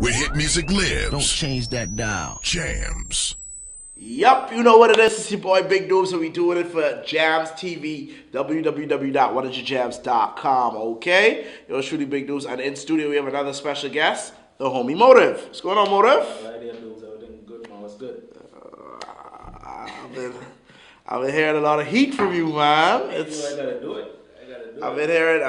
where hit music lives. Don't change that dial. Jams. Yup, you know what it is. It's your boy Big Dubes, and we doing it for JAMZTV, www.whatdidyoujams.com, okay? Yours truly, Big Dubes, and in studio we have another special guest, the homie Motive. What's going on, Motive? Right here, Dubes. Everything good, man. What's good? I've been hearing a lot of heat from you, man. I gotta do it. I've been hearing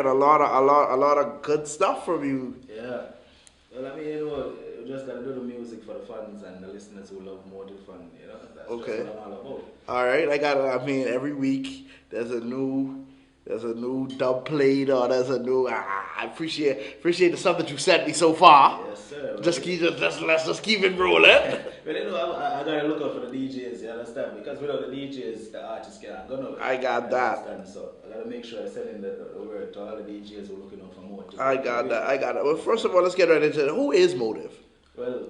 a lot of good stuff from you. Yeah. Well, I mean, you know, we just gotta do the music for the fans and the listeners who love Motive, and you know, that's Okay. just what I'm all about. All right, I mean, every week there's a new dub played, or there's a new. I appreciate the stuff that you sent me so far. Yes, sir. Let's just keep it rolling. But you know, I gotta look out for the DJs. You understand? Because without the DJs, the artists can't go nowhere. I got that. Understand? So I gotta make sure I send in the word to all the DJs who are looking out for Motive. I got that. Well, first of all, let's get right into it. Who is Motive? Well,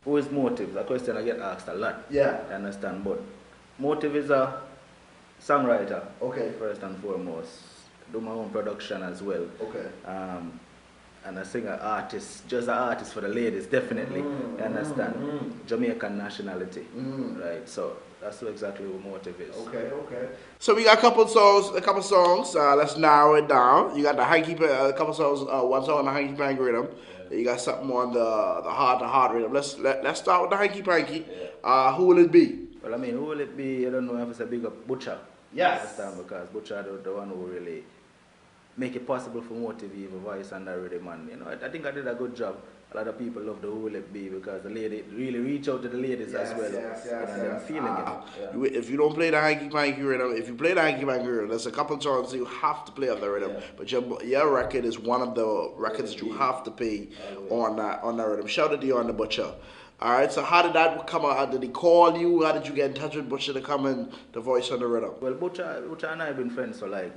who is Motive? A question I get asked a lot. Yeah. You understand? But Motive is a songwriter. Okay. First and foremost. Do my own production as well. Okay. And a singer artist, just an artist for the ladies, definitely. You understand? Jamaican nationality. Right. So that's exactly what Motive is. Okay. So we got a couple songs. Let's narrow it down. You got the hanky, a couple songs. One song on the hanky panky rhythm. Yeah. You got something on the heart rhythm. Let's start with the hanky panky. Yeah. Who will it be? Well, I mean, who will it be? I don't know if it's a big up Butcher. Yes. You understand? Because Butcher the one who really make it possible for Motive to have a voice and a rhythm, and you know, I think I did a good job. A lot of people love the Who Will It Be because the lady really reach out to the ladies as well. Yes. Them feeling it. Yeah. If you don't play the hanky panky rhythm, if you play the hanky panky rhythm, there's a couple songs you have to play on the rhythm. Yeah. But your record is one of the records that you have to play on that rhythm. Shout out to you on the Butcher. All right. So how did that come out? Did he call you? How did you get in touch with Butcher to come in the voice on the rhythm? Well, Butcher and I have been friends for like a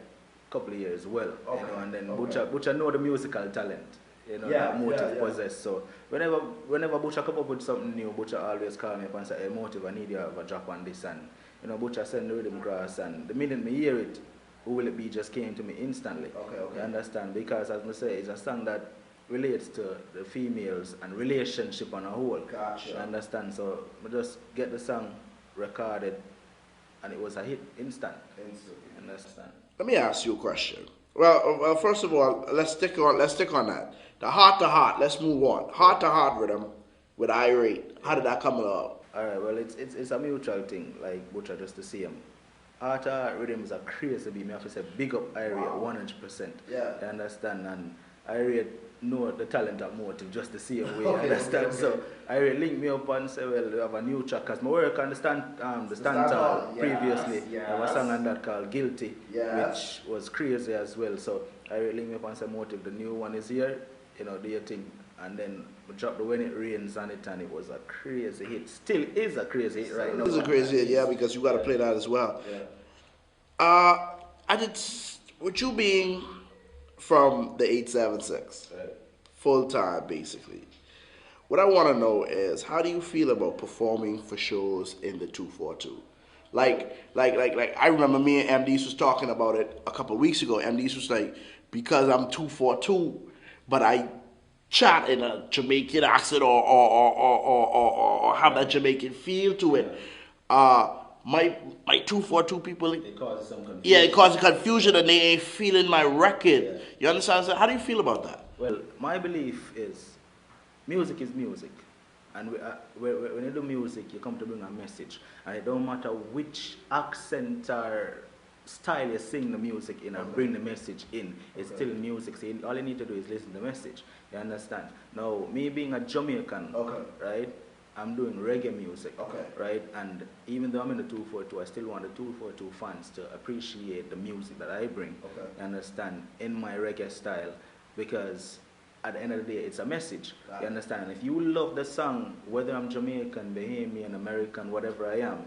couple of years, you know, and then Okay. Butcher know the musical talent, you know, that Motive possess. So whenever Butcher come up with something new, Butcher always call me up and say, "Hey, Motive, I need you to have a drop on this." And you know, Butcher send the rhythm grass, and the minute me hear it, Who Will It Be just came to me instantly. Okay. You understand? Because as I say, it's a song that relates to the females and relationship on a whole. Gotcha. You understand? So I just get the song recorded, and it was a hit instant. You understand? Let me ask you a question. Well, first of all, let's stick on that. The heart to heart. Let's move on. Heart to heart rhythm with Irate. How did that come along? Alright, well, it's a mutual thing, like Butcher just to see him. Heart to heart rhythm is a crazy beat. Me have to say big up Irate 100%. Yeah. You understand? And Irate know the talent of Motive just the same way. You understand? So Irate linked me up and said, well, we have a new track. Because I work on the Stantal previously. I have a song on that called Guilty, which was crazy as well. So Irate linked me up and said, Motive, the new one is here. You know, do your thing. And then we dropped the When It Rains on it, and it was a crazy hit. Still is a crazy hit right now. It's a crazy hit, yeah, because you got to play that as well. Yeah. With you being from the 876, Right. full time basically, what I want to know is, how do you feel about performing for shows in the 242? Like I remember me and MDs was talking about it a couple of weeks ago. MDs was like, because I'm 242, but I chat in a Jamaican accent or have that Jamaican feel to it. My 242 people, It causes some confusion. yeah, it causes confusion and they ain't feeling my record. Yeah. You understand? So how do you feel about that? Well, my belief is music is music. And when you do music, you come to bring a message. And it don't matter which accent or style you sing the music in and bring the message in. It's still music. So all you need to do is listen to the message. You understand? Now, me being a Jamaican, right? I'm doing reggae music, right? And even though I'm in the 242, I still want the 242 fans to appreciate the music that I bring, you understand, in my reggae style, because at the end of the day, it's a message, you understand? And if you love the song, whether I'm Jamaican, Bahamian, American, whatever I am,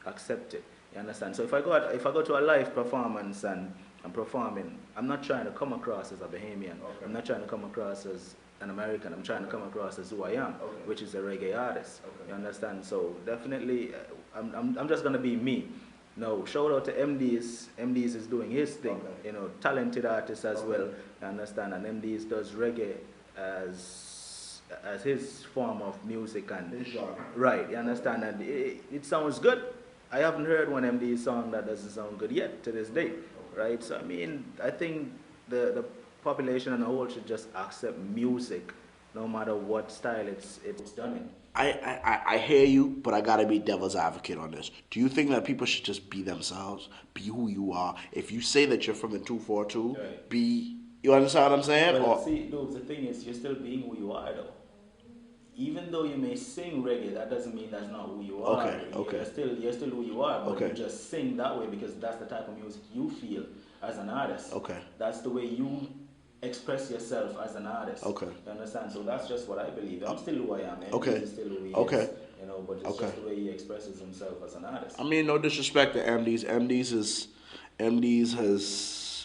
accept it, you understand? So if I go to a live performance and I'm performing, I'm not trying to come across as a Bahamian, I'm not trying to come across as an American, I'm trying to come across as who I am, which is a reggae artist. You understand? So definitely, I'm just gonna be me. Now, shout out to MDs. MDs is doing his thing. You know, talented artist as well. You understand? And MDs does reggae as as his form of music and His genre. right, you understand, and it sounds good. I haven't heard one MD song that doesn't sound good yet to this day, right? So I mean, I think the population on the whole should just accept music, no matter what style it's done in. I hear you, but I gotta be devil's advocate on this. Do you think that people should just be themselves, be who you are? If you say that you're from the 242, Right. be, you understand what I'm saying? Well, Or, see, dude, the thing is, you're still being who you are, though. Even though you may sing reggae, that doesn't mean that's not who you are. Okay. You're still who you are, but Okay. you just sing that way because that's the type of music you feel as an artist. Okay. That's the way you express yourself as an artist. Okay. You understand? So that's just what I believe. I'm still who I am. Okay. He's still who he Okay. is. You know, but it's Okay. just the way he expresses himself as an artist. I mean, no disrespect to MDs.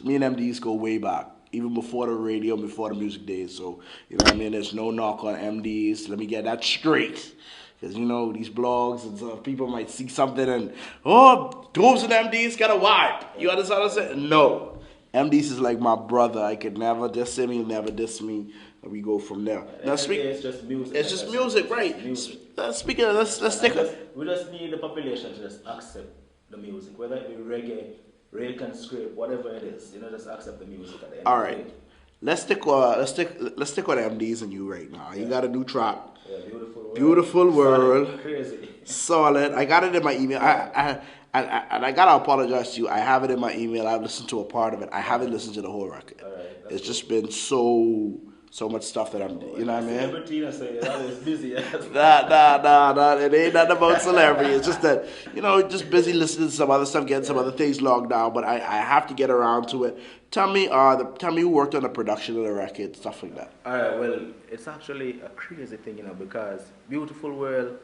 Me and MDs go way back. Even before the radio, before the music days. So, you know what I mean? There's no knock on MDs. Let me get that straight. Because, you know, these blogs and stuff, people might see something and, oh, Dooms and MDs got a vibe. You understand what I'm saying? No. MDs is like my brother. I could never diss him. He'll never diss me. And we go from there. Now, It's just music. It's just music, right? Music. Speaking of, let's stick with... We just need the population to just accept the music, whether it be reggae, Rakan script, whatever it is. You know, just accept the music at the end. All of the right. day. Let's stick with MDs and you right now. You got a new track. Yeah, beautiful world. Beautiful world. Solid, crazy. Solid. I got it in my email. I gotta apologize to you. I have it in my email. I've listened to a part of it. I haven't listened to the whole record. All right, that's It's just been so much stuff that I'm, you know what I mean? Celebrity, I say that is busy. Nah. It ain't nothing about celebrity. It's just that, you know, just busy listening to some other stuff, getting some other things logged down. But I have to get around to it. Tell me who worked on the production of the record, stuff like that. All right, well, it's actually a crazy thing, you know, because Beautiful World,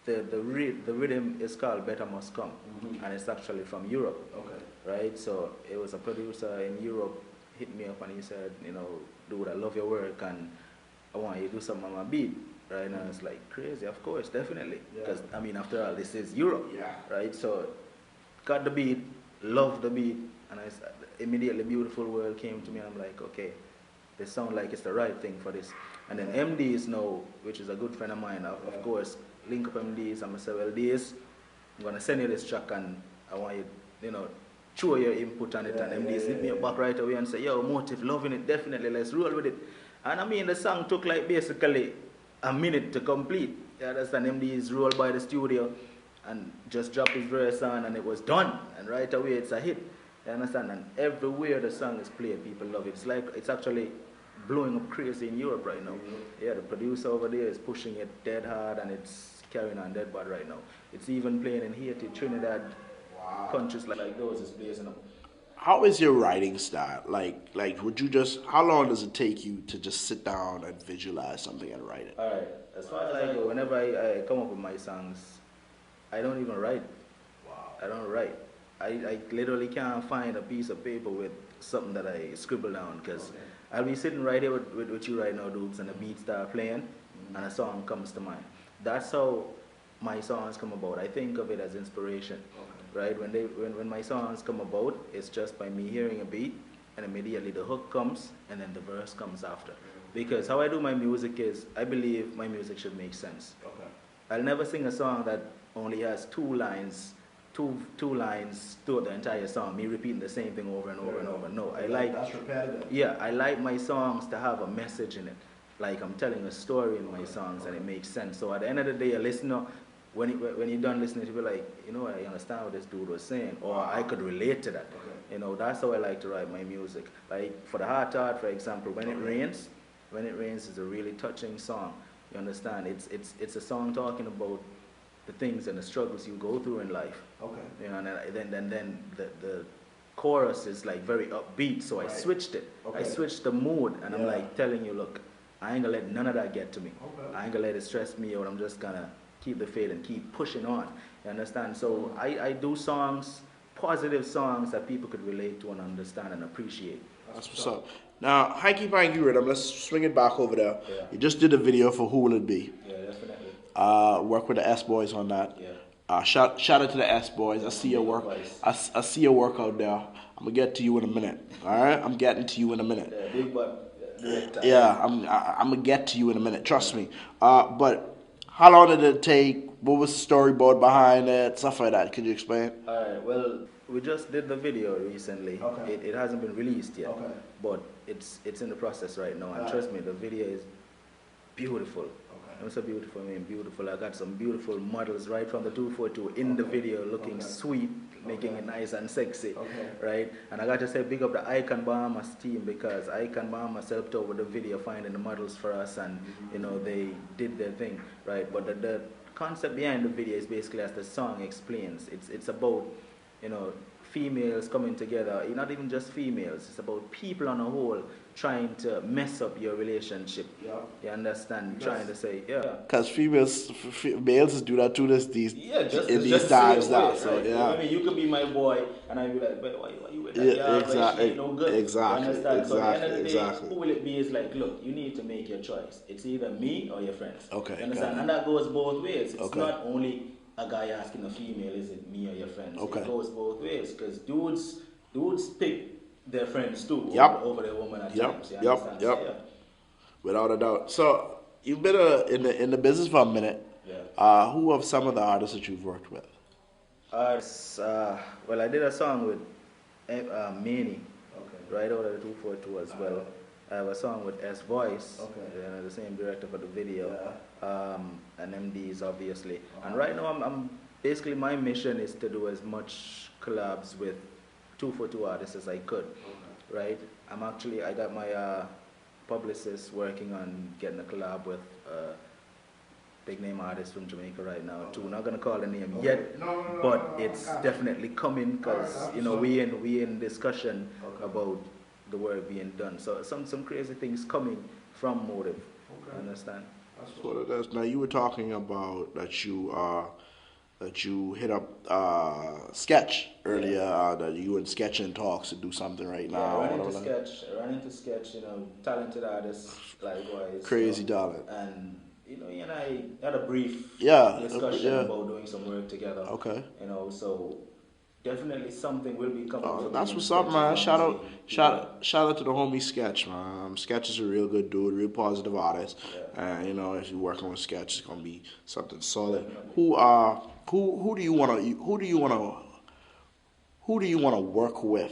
the rhythm is called Better Must Come, and it's actually from Europe. Okay. Right? So it was a producer in Europe hit me up and he said, you know, dude, I love your work and I want you to do something on my beat. Right? And I was like, crazy, of course, definitely. Because, I mean, after all, this is Europe. Yeah. Right? So got the beat, loved the beat, and I immediately Beautiful World came to me and I'm like, okay, this sounds like it's the right thing for this. And then MDs now, which is a good friend of mine, of course, link up MDs, I'm going to say, well, this, I'm going to send you this track and I want you, you know, show your input on it, and MDs hit me up back right away and say, yo, Motive, loving it, definitely, let's roll with it. And I mean, the song took like basically a minute to complete. You understand? MDs rolled by the studio and just dropped his verse on and it was done. And right away it's a hit. You understand? And everywhere the song is played, people love it. It's like, it's actually blowing up crazy in Europe right now. Yeah, the producer over there is pushing it dead hard and it's carrying on dead bad right now. It's even playing in Haiti, Trinidad, countries like those is blazing up. How is your writing style? Like, would you just, how long does it take you to just sit down and visualize something and write it? Alright, as far as I go, whenever I come up with my songs, I don't even write. Wow. I don't write. I literally can't find a piece of paper with something that I scribble down because I'll be sitting right here with you right now, dudes, and the beat start playing and a song comes to mind. That's how my songs come about. I think of it as inspiration. Right? When my songs come about, it's just by me hearing a beat and immediately the hook comes and then the verse comes after. Because how I do my music is, I believe my music should make sense. Okay. I'll never sing a song that only has two lines throughout the entire song, me repeating the same thing over and over and over. No, I like, that's repetitive. yeah, I like my songs to have a message in it. Like I'm telling a story in my songs and it makes sense. So at the end of the day, a listener, when you're done listening, you'll be like, you know, I understand what this dude was saying, or I could relate to that. You know, that's how I like to write my music. Like for the Heart Art, for example, When It Rains is a really touching song. You understand? It's a song talking about the things and the struggles you go through in life. Okay. You know, and then the chorus is like very upbeat, so I switched it. Okay. I switched the mood, and I'm like telling you, look, I ain't gonna let none of that get to me. Okay. I ain't gonna let it stress me out. I'm just gonna keep the faith and keep pushing on. You understand? So I do songs, positive songs that people could relate to and understand and appreciate. That's what's up. Now, Hanky Panky Rhythm, let's swing it back over there. Yeah. You just did a video for Who Will It Be? Yeah, definitely. Work with the S Boys on that. Yeah. Shout out to the S Boys. I see your work. I see your work out there. I'm gonna get to you in a minute. All right, I'm getting to you in a minute. Yeah, big but director. Yeah, I'm gonna get to you in a minute. Trust me. But how long did it take? What was the storyboard behind it? Stuff like that. Could you explain? Alright, well, we just did the video recently. Okay. It hasn't been released yet. Okay. But it's in the process right now. And Right. trust me, the video is beautiful. Okay. I'm so beautiful, I mean beautiful. I got some beautiful models right from the 242 in the video looking sweet, making it nice and sexy. Okay. Right? And I got to say big up the Icon Bahamas team, because Icon Bahamas helped over the video finding the models for us, and you know, they did their thing. Right? But the concept behind the video is basically, as the song explains, it's about, you know, females coming together, not even just females, it's about people on a whole trying to mess up your relationship. Yeah. You understand? Trying to say, yeah. Because males do that too Yeah, just in these just times say it now. away, So right? yeah. I mean, you could be my boy, and I'd be like, but why you with that? Yeah, But she ain't no good. exactly, You understand? So at the end of the day, exactly. who will it be is like, look, you need to make your choice. It's either me or your friends. Okay, You understand? got it. And that goes both ways. It's Okay. not only a guy asking a female, is it me or your friends? Okay. It goes both ways, because dudes pick their friends too over their woman at times. You understand? So, yeah. Without a doubt. So you've been in the business for a minute. Yeah. Who are some of the artists that you've worked with? Well, I did a song with Manny, right out of the 242 as well. I have a song with S Voice, the same director for the video, and MDs obviously. And right now, I'm basically, my mission is to do as much collabs with 242 artists as I could, right? I got my publicist working on getting a collab with big name artist from Jamaica right now too. Not gonna call the name yet, but it's definitely coming, because you know, we in discussion about the work being done. So some crazy things coming from Motive. Understand? That's what it is. Now you were talking about that you hit up Sketch earlier. That you and Sketch in talks to do something right now. I run into Sketch. You know, talented artists likewise. Crazy talent. And you know, he and I had a brief Yeah, discussion about doing some work together. Okay. You know, so definitely something will be coming. Oh, that's what's up, man. Shout out to the homie Sketch, man. Sketch is a real good dude, real positive artist. And you know, if you're working with Sketch, it's gonna be something solid. Who do you wanna work with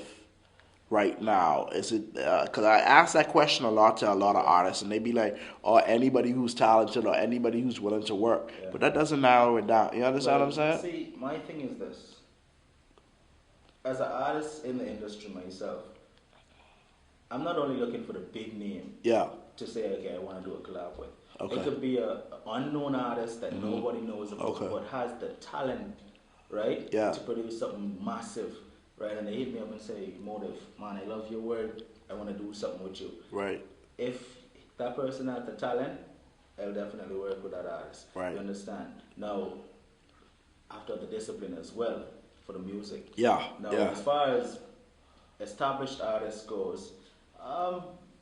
right now? Is it because I ask that question a lot to a lot of artists, and they be like, "Oh, anybody who's talented or anybody who's willing to work." But that doesn't narrow it down. You understand what I'm saying? See, my thing is this: as an artist in the industry myself, I'm not only looking for the big name. Yeah. To say, okay, I want to do a collab with. Okay. It could be an unknown artist that nobody knows about, but has the talent, right? Yeah. To produce something massive, right? And they hit me up and say, Motive, man, I love your work. I want to do something with you. Right. If that person has the talent, I'll definitely work with that artist. Right. You understand? Now, after the discipline as well for the music. Yeah. Now, Yeah. as far as established artists goes,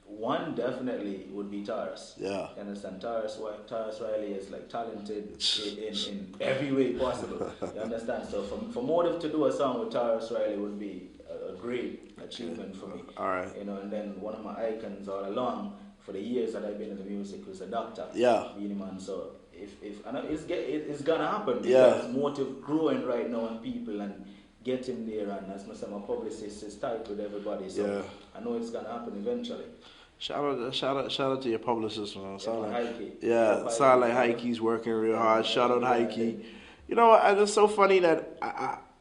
one definitely would be Taurus. Yeah. You understand? Taurus Riley is like talented in every way possible. You understand? So for Motive to do a song with Taurus Riley would be a great achievement for me. All right. You know, and then one of my icons all along for the years that I've been in the music was a doctor. Yeah. Beanie Man. So if I know it's gonna happen, Yeah. because Motive growing right now and people and getting there, and as my publicist is tight with everybody, so Yeah. I know it's gonna happen eventually. Shout out to your publicist, man. Sound Heike. like Heike's working real hard. Shout out Heike. You know, and it's so funny that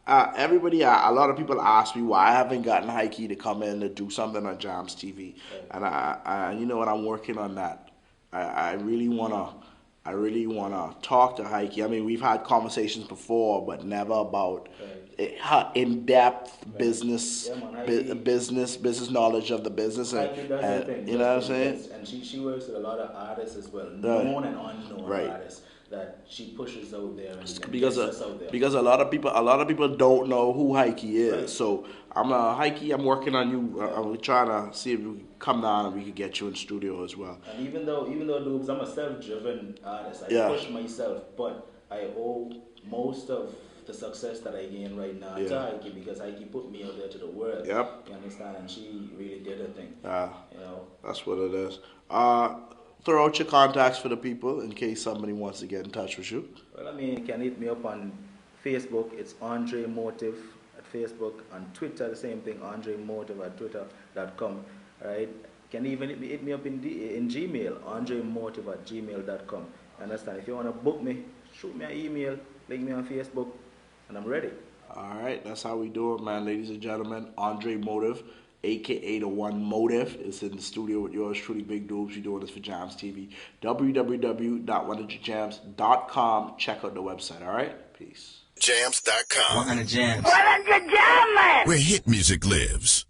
a lot of people ask me why I haven't gotten Heike to come in to do something on JAMZTV, and I you know what, I'm working on that. I really wanna talk to Heike. I mean, we've had conversations before, but never about her in-depth business knowledge of the business, and you know what I'm saying. And she works with a lot of artists as well, known and unknown artists that she pushes out there and because gets us out there. because a lot of people don't know who Heike is. Right. So Heike, I'm working on you. I'm trying to see if we can come down and we can get you in studio as well. And even though Dubes, I'm a self-driven artist, I push myself, but I owe most of the success that I gain right now Yeah. to Ike, because Ike put me out there to the world. Yep. You understand? And she really did her thing. You know. That's what it is. Throw out your contacts for the people in case somebody wants to get in touch with you. Well, I mean, you can hit me up on Facebook. It's Andre Motive at Facebook. On Twitter, the same thing, Andre Motive at twitter.com. Right? Can even hit me up in Gmail, andremotive at gmail.com. Understand? If you want to book me, shoot me an email, link me on Facebook, and I'm ready. All right, that's how we do it, man. Ladies and gentlemen, Andre Motive, a.k.a. The One Motive, is in the studio with yours truly, Big Doobs. We're doing this for JAMZTV. www.100jams.com. Check out the website, all right? Peace. Jams.com. 100 Jams. 100 Jams! Where hit music lives.